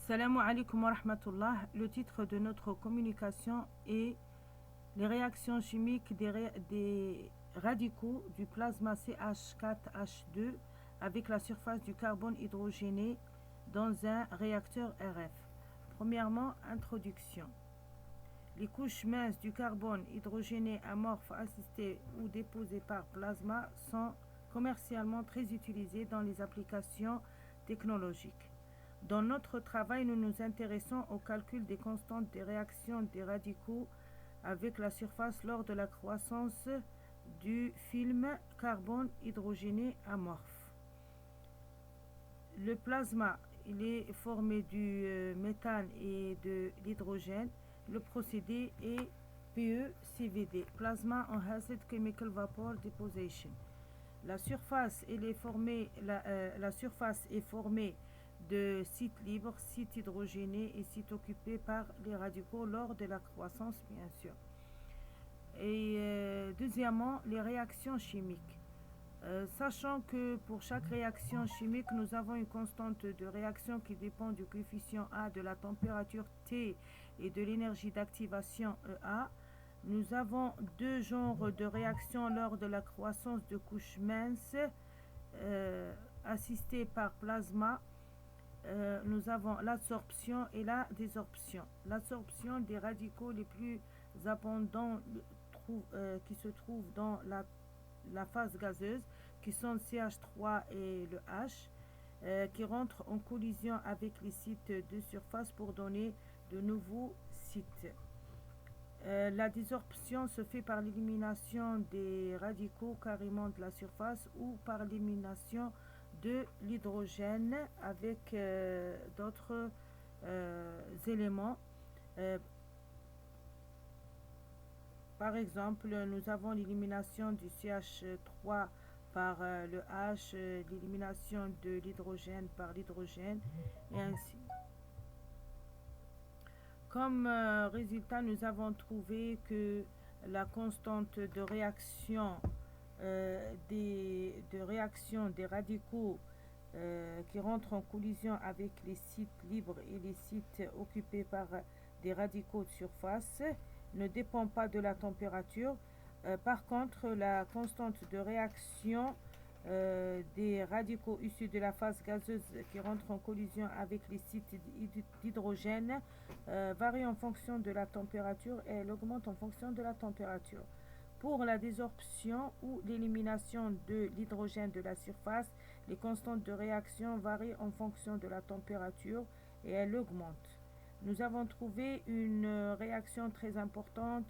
Salam alaikum wa rahmatullah. Le titre de notre communication est les réactions chimiques des radicaux du plasma CH4H2 avec la surface du carbone hydrogéné dans un réacteur RF. Premièrement, introduction. Les couches minces du carbone hydrogéné amorphe assistées ou déposées par plasma sont commercialement très utilisées dans les applications technologiques. Dans notre travail, nous nous intéressons au calcul des constantes des réactions des radicaux avec la surface lors de la croissance du film carbone hydrogéné amorphe. Le plasma, il est formé du méthane et de l'hydrogène. Le procédé est PECVD, Plasma Enhanced Chemical Vapor Deposition. La surface est formée de sites libres, sites hydrogénés et sites occupés par les radicaux lors de la croissance, bien sûr. Et deuxièmement, les réactions chimiques. Sachant que pour chaque réaction chimique, nous avons une constante de réaction qui dépend du coefficient A, de la température T et de l'énergie d'activation EA, nous avons deux genres de réactions lors de la croissance de couches minces assistées par plasma. Nous avons l'absorption et la désorption. L'absorption des radicaux les plus abondants qui se trouvent dans la phase gazeuse, qui sont le CH3 et le H, qui rentrent en collision avec les sites de surface pour donner de nouveaux sites. La désorption se fait par l'élimination des radicaux carrément de la surface ou par l'élimination de l'hydrogène avec d'autres éléments. Par exemple, nous avons l'élimination du CH3 par le H, l'élimination de l'hydrogène par l'hydrogène, et ainsi. Comme résultat, nous avons trouvé que la constante de réaction des radicaux qui rentrent en collision avec les sites libres et les sites occupés par des radicaux de surface ne dépend pas de la température. Par contre, la constante de réaction des radicaux issus de la phase gazeuse qui rentrent en collision avec les sites d'hydrogène varie en fonction de la température et elle augmente en fonction de la température. Pour la désorption ou l'élimination de l'hydrogène de la surface, les constantes de réaction varient en fonction de la température et elles augmentent. Nous avons trouvé une réaction très importante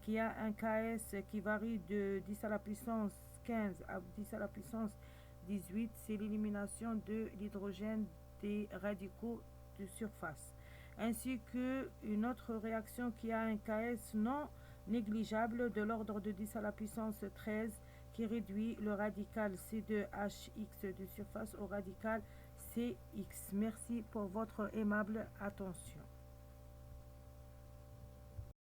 qui a un KS qui varie de 10 à la puissance 15 à 10 à la puissance 18, c'est l'élimination de l'hydrogène des radicaux de surface. Ainsi qu'une autre réaction qui a un KS non négligeable de l'ordre de 10 à la puissance 13 qui réduit le radical C2HX de surface au radical CX. Merci pour votre aimable attention.